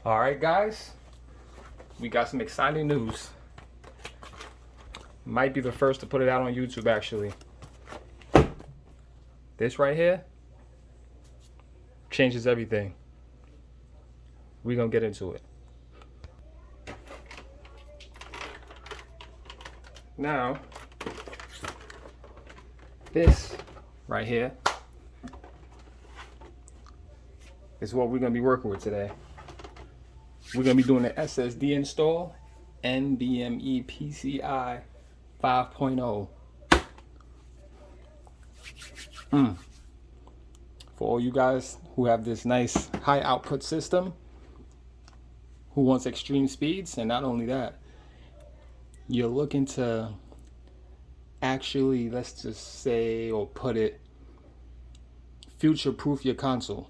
All right, guys, we got some exciting news. Might be the first to put it out on YouTube, actually. This right here changes everything. We're gonna get into it. Now, this right here is what we're gonna be working with today. We're gonna be doing the SSD install, NVMe PCI 5.0. For all you guys who have this nice high output system, who wants extreme speeds, and not only that, you're looking to actually, let's just say or put it, future-proof your console.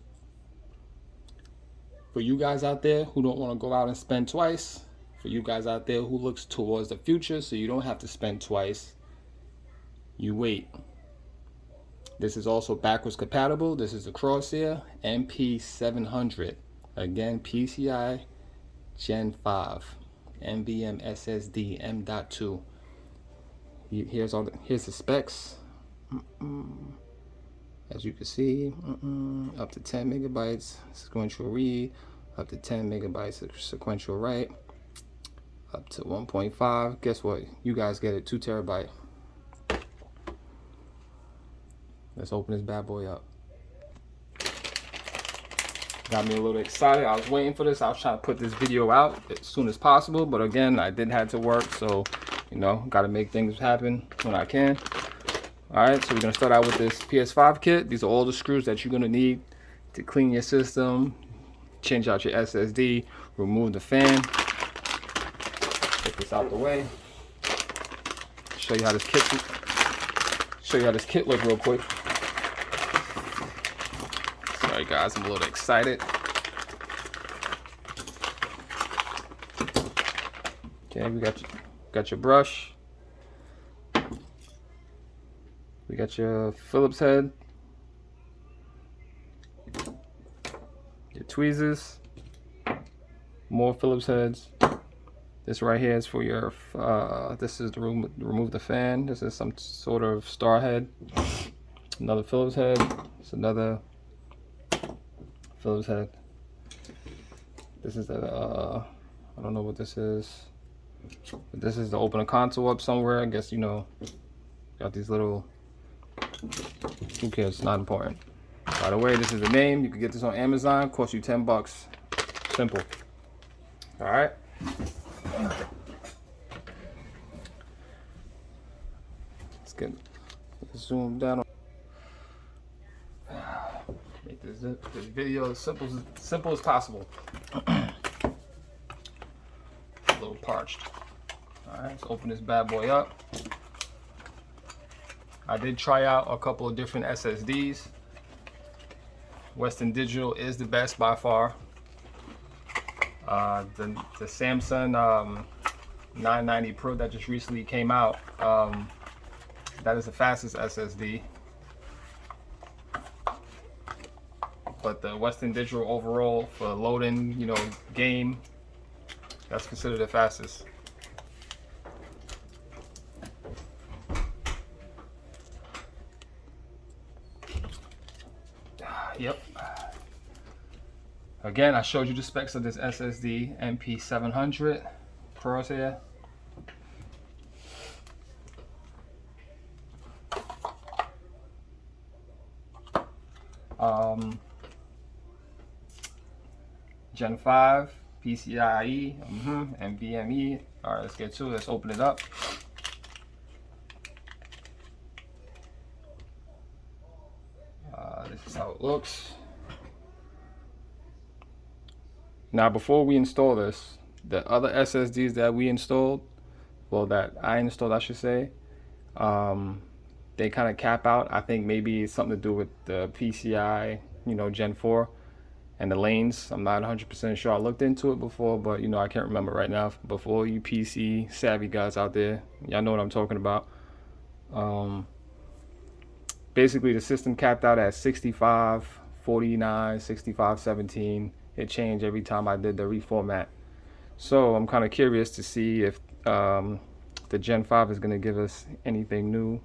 For you guys out there who don't want to go out and spend twice, for you guys out there who looks towards the future so you don't have to spend twice, you wait. This is also backwards compatible. This is the Corsair MP700. Again, PCI Gen 5, NVMe SSD M.2. Here's the specs. As you can see, up to 10 megabytes sequential read, up to 10 megabytes sequential write, up to 1.5. Guess what? You guys get it, 2 terabyte. Let's open this bad boy up. Got me a little excited. I was waiting for this. I was trying to put this video out as soon as possible, but again, I did have to work, so you know, got to make things happen when I can. Alright, so we're going to start out with this PS5 kit. These are all the screws that you're going to need to clean your system, change out your SSD, remove the fan. Take this out the way. Show you how this kit looks real quick. Sorry guys, I'm a little excited. Okay, we got your brush. We got your Phillips head, your tweezers, more Phillips heads. This right here is for your, this is to remove the fan. This is some sort of star head. Another Phillips head. It's another Phillips head. This is the, I don't know what this is. But this is to open a console up somewhere. I guess, you know, got these little, who cares? It's not important. By the way, this is the name. You can get this on Amazon. Costs you 10 bucks. Simple. All right. Let's get zoomed down. Make this video as simple as possible. A little parched. All right. Let's open this bad boy up. I did try out a couple of different SSDs. Western Digital is the best by far. The Samsung 990 Pro that just recently came out, that is the fastest SSD. But the Western Digital overall for loading, you know, game, that's considered the fastest. Yep. Again, I showed you the specs of this SSD MP700 Corsair. Gen 5 PCIe, NVMe. All right, let's get to it. Let's open it up. This is how it looks. Now, before we install this, the other SSDs that we installed, well, that I installed, I should say, they kind of cap out. I think maybe it's something to do with the PCI, you know, Gen 4 and the lanes. I'm not 100% sure. I looked into it before, but, you know, I can't remember right now. But for all you PC savvy guys out there, y'all know what I'm talking about. Basically, the system capped out at 65, 49, 65, 17, it changed every time I did the reformat. So I'm kind of curious to see if the Gen 5 is going to give us anything new,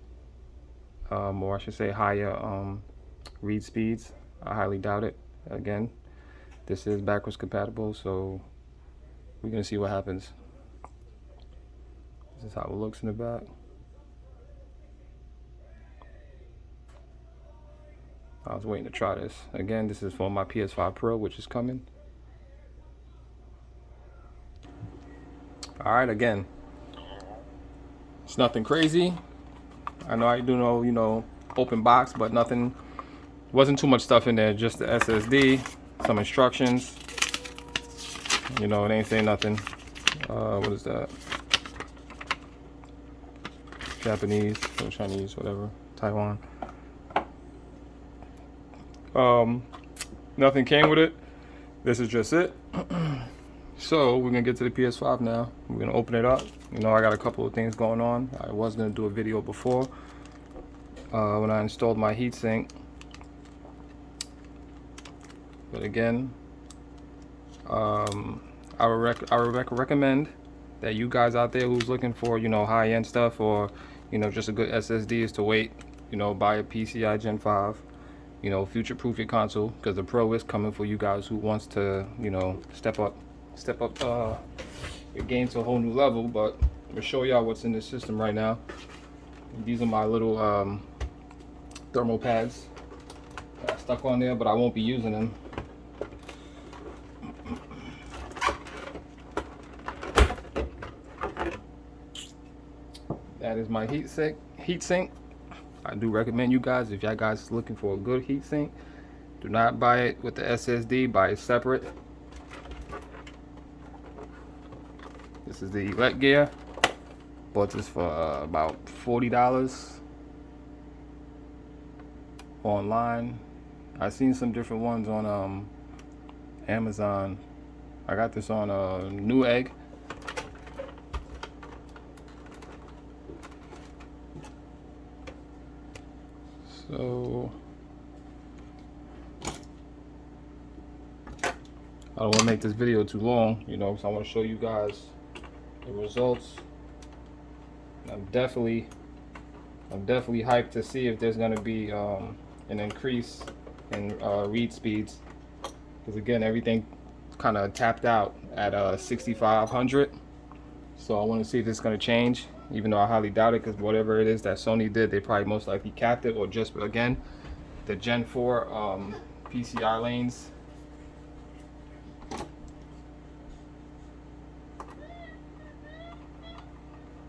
or I should say higher read speeds. I highly doubt it. Again, this is backwards compatible, so we're going to see what happens. This is how it looks in the back. I was waiting to try this. Again, this is for my PS5 Pro, which is coming. Alright, again, it's nothing crazy. I know I do know, you know, open box, but nothing, wasn't too much stuff in there, just the SSD, some instructions. You know, it ain't saying nothing. What is that? Japanese or Chinese, whatever, Taiwan. Nothing came with it. This is just it. So we're gonna get to the PS5 now. We're gonna open it up. You know, I got a couple of things going on. I was gonna do a video before when I installed my heatsink, but again, I would recommend that you guys out there who's looking for, you know, high-end stuff, or, you know, just a good SSD, is to wait. You know, buy a PCI Gen 5. You know, future-proof your console, because the Pro is coming for you guys who wants to, you know, step up your game to a whole new level. But I'm gonna show y'all what's in this system right now. These are my little thermal pads that I stuck on there, but I won't be using them. That is my heatsink. I do recommend you guys, if y'all guys looking for a good heatsink, do not buy it with the SSD, buy it separate. This is the elect gear. Bought this for about $40 online. I've seen some different ones on Amazon. I got this on Newegg. So I don't want to make this video too long, you know, because I want to show you guys the results. I'm definitely hyped to see if there's going to be an increase in read speeds, because again, everything kind of tapped out at 6500. So I want to see if it's going to change, even though I highly doubt it, because whatever it is that Sony did, they probably most likely capped it, or just, again, the Gen 4 PCI lanes.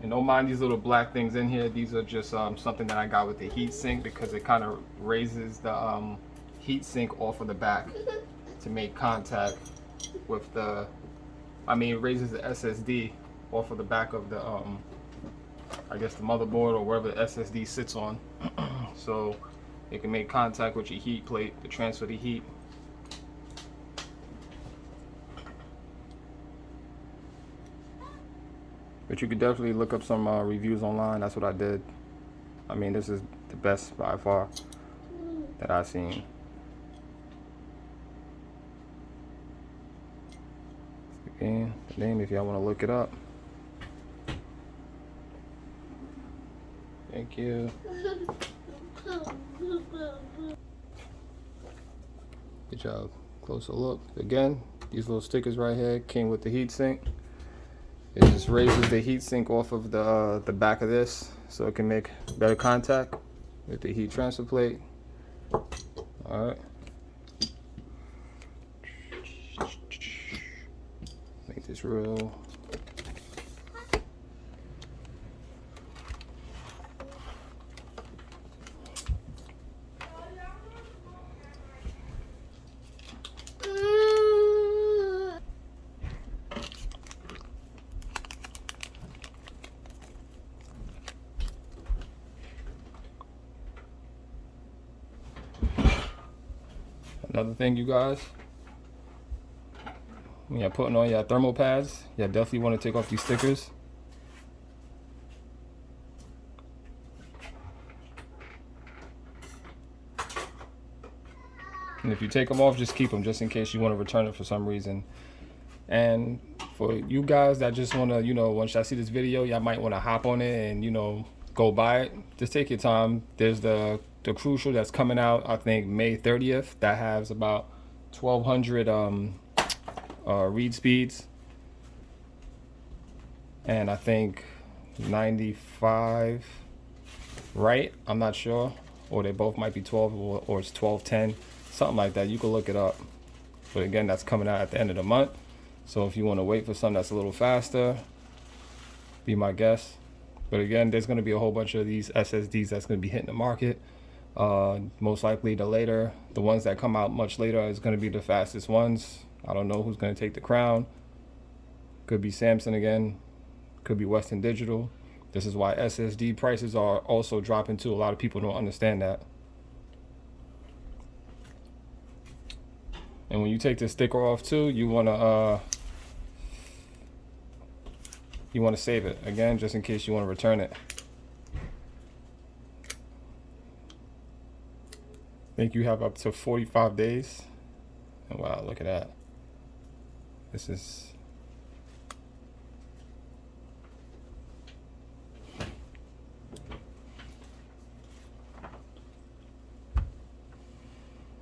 And don't mind these little black things in here. These are just something that I got with the heatsink, because it kind of raises the heatsink off of the back to make contact with the, it raises the SSD off of the back of the I guess the motherboard, or wherever the SSD sits on. So it can make contact with your heat plate to transfer the heat. But you could definitely look up some reviews online. That's what I did. I mean, this is the best by far that I've seen. Again, the name if y'all want to look it up. Thank you. Get y'all a closer look. Again, these little stickers right here came with the heatsink. It just raises the heatsink off of the back of this, so it can make better contact with the heat transfer plate. All right. Make this real. Another thing, you guys, when you're putting on your thermal pads, you definitely want to take off these stickers. And if if you take them off, just keep them just in case you want to return it for some reason. And for you guys that just want to, you know, once y'all see this video, y'all might want to hop on it and, you know, go buy it. Just take your time. There's the Crucial that's coming out, I think May 30th, that has about 1200 read speeds, and I think 95 right, I'm not sure, or they both might be 12, or it's 1210, something like that. You can look it up, but again, that's coming out at the end of the month. So if you want to wait for something that's a little faster, be my guest. But again, there's going to be a whole bunch of these SSDs that's going to be hitting the market. Most likely the ones that come out much later is going to be the fastest ones. I don't know who's going to take the crown. Could be Samsung again, could be Western Digital. This is why SSD prices are also dropping too. A lot of people don't understand that. And when you take the sticker off too, you want to save it again, just in case you want to return it. I think you have up to 45 days. And wow, look at that. This is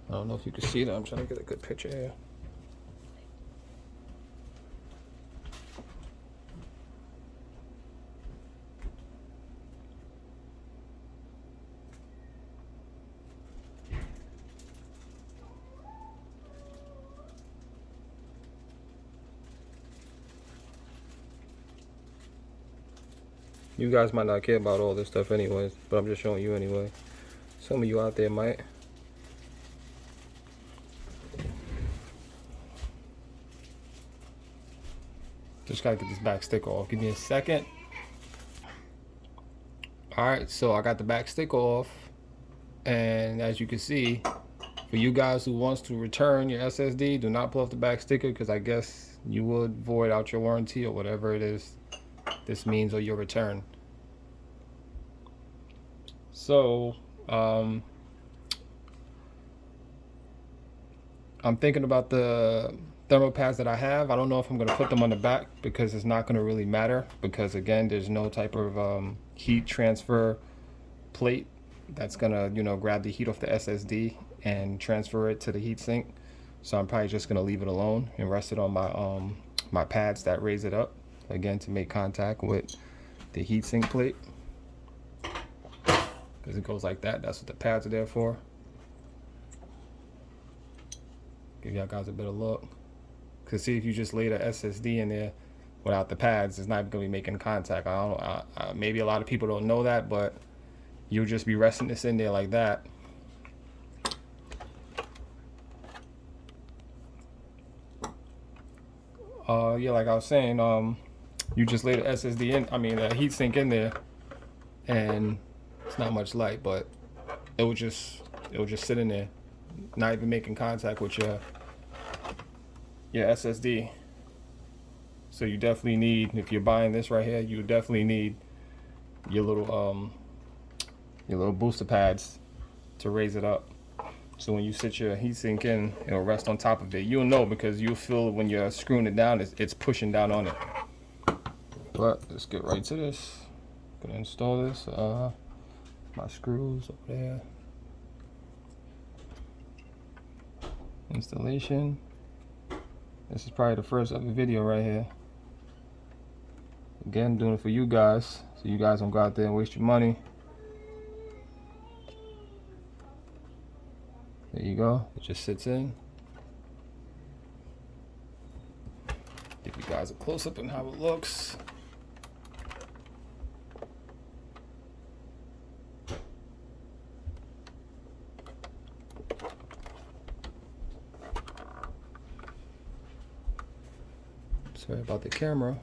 I don't know if you can see that. I'm trying to get a good picture here. You guys might not care about all this stuff anyways, but I'm just showing you anyway. Some of you out there might. Just gotta get this back sticker off. Give me a second. Alright, so I got the back sticker off. And as you can see, for you guys who wants to return your SSD, do not pull off the back sticker, because I guess you would void out your warranty or whatever it is this means, or your return. So I'm thinking about the thermal pads that I have. I don't know if I'm going to put them on the back, because it's not going to really matter, because again, there's no type of heat transfer plate that's going to, you know, grab the heat off the SSD and transfer it to the heatsink. So I'm probably just going to leave it alone and rest it on my my pads that raise it up, again, to make contact with the heatsink plate, because it goes like that. That's what the pads are there for. Give y'all guys a better look. Because see, if you just lay the SSD in there without the pads, it's not going to be making contact. I don't know, maybe a lot of people don't know that, but you'll just be resting this in there like that. Yeah, like I was saying, you just lay the SSD in, the heatsink in there, and it's not much light, but it will just sit in there, not even making contact with your SSD. So you definitely need, if you're buying this right here, you definitely need your little booster pads to raise it up. So when you sit your heatsink in, it'll rest on top of it. You'll know, because you'll feel when you're screwing it down, it's pushing down on it. But let's get right to this. Gonna install this. My screws over there. Installation. This is probably the first ever video right here. Again, doing it for you guys, so you guys don't go out there and waste your money. There you go. It just sits in. Give you guys a close-up on how it looks. Sorry about the camera.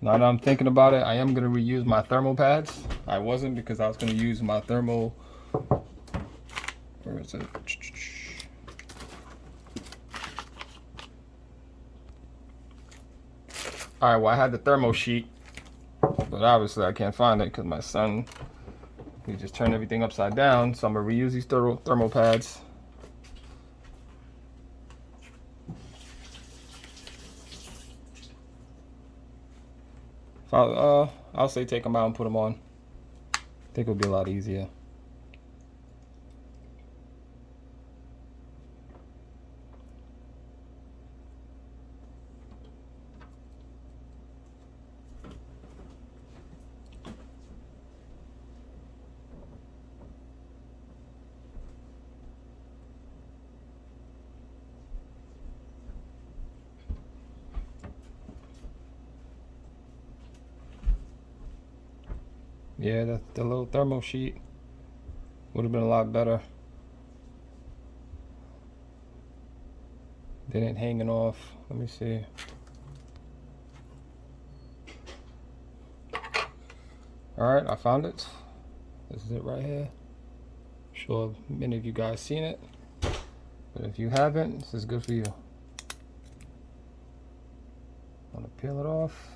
Now that I'm thinking about it, I am going to reuse my thermal pads. I wasn't, because I was going to use my thermal, where is it? All right, well, I had the thermo sheet, but obviously I can't find it because my son, he just turned everything upside down. So I'm gonna reuse these thermo pads. I'll say take them out and put them on. I think it'll be a lot easier. Yeah, the little thermo sheet would have been a lot better. They didn't hanging off. Let me see. All right, I found it. This is it right here. I'm sure many of you guys seen it, but if you haven't, this is good for you. I'm gonna peel it off.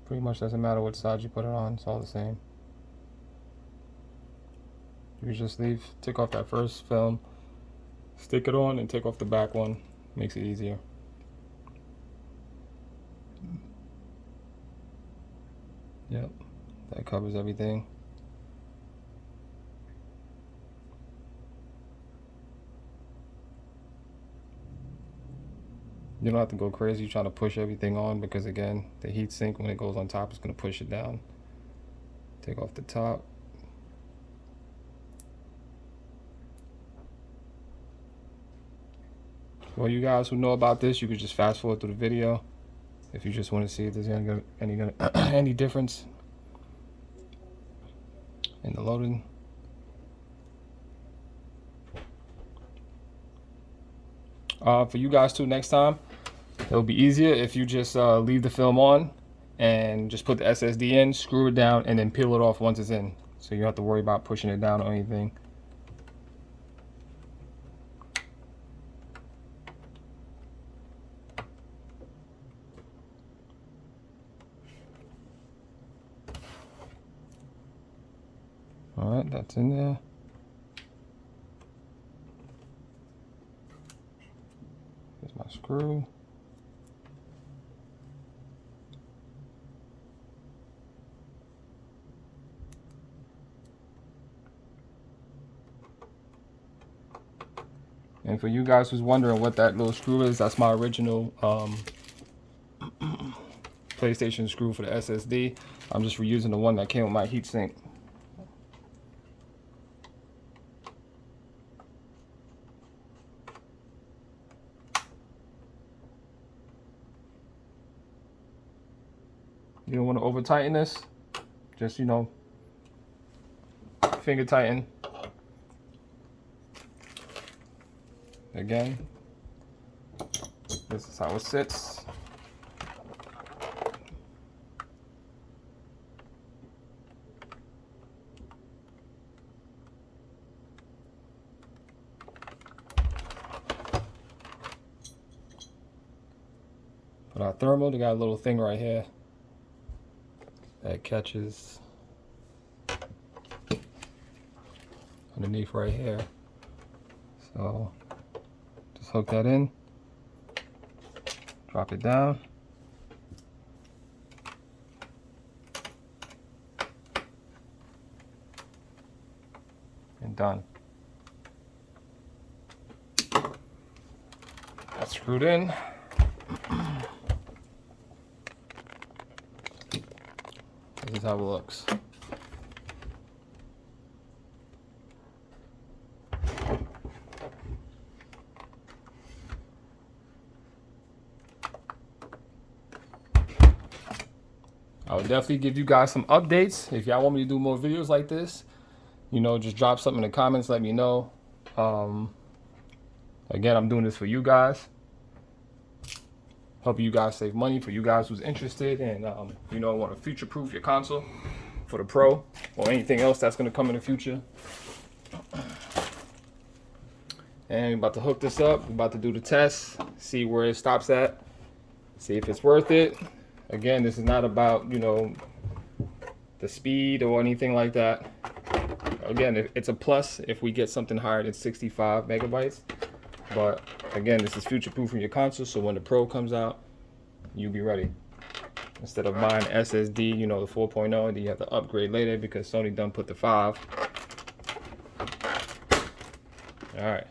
Pretty much doesn't matter what side you put it on, it's all the same. You just take off that first film, stick it on, and take off the back one. Makes it easier. Yep, that covers everything. You don't have to go crazy trying to push everything on, because again, the heat sink, when it goes on top, is going to push it down. Take off the top. Well, you guys who know about this, you could just fast forward through the video if you just want to see if there's any difference in the loading. For you guys too, next time, it'll be easier if you just leave the film on and just put the SSD in, screw it down, and then peel it off once it's in. So you don't have to worry about pushing it down or anything. All right, that's in there. Here's my screw. And for you guys who's wondering what that little screw is, that's my original PlayStation screw for the SSD. I'm just reusing the one that came with my heatsink. You don't want to over tighten this, just, you know, finger tighten. Again, this is how it sits. Put our thermal, they got a little thing right here that catches underneath right here. So just hook that in, drop it down, and done. That's screwed in. This is how it looks. I would definitely give you guys some updates. If y'all want me to do more videos like this, you know, just drop something in the comments, let me know. Again, I'm doing this for you guys. Help you guys save money, for you guys who's interested and, you know, want to future-proof your console for the Pro or anything else that's going to come in the future. And we're about to hook this up. We're about to do the test, see where it stops at. See if it's worth it. Again, this is not about, you know, the speed or anything like that. Again, it's a plus if we get something higher than 65 megabytes. But again, this is future-proofing your console, so when the Pro comes out, you'll be ready. Instead of buying SSD, you know, the 4.0, and then you have to upgrade later because Sony done put the 5. All right.